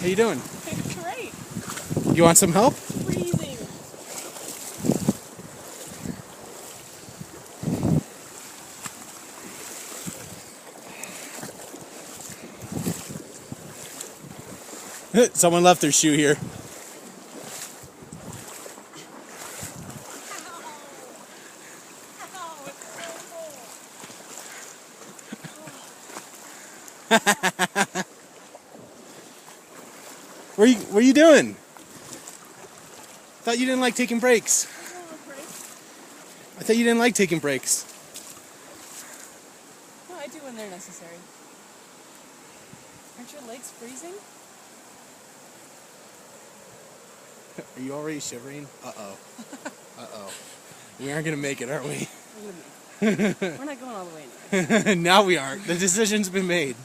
How you doing? Great. You want some help? Freezing. Someone left their shoe here. Ow, it's so What are you doing? Thought you didn't like taking breaks. I thought you didn't like taking breaks. No, I do when they're necessary. Aren't your legs freezing? Are you already shivering? Uh-oh. Uh-oh. We aren't gonna make it, are we? We're not going all the way anyway. Now we aren't. The decision's been made.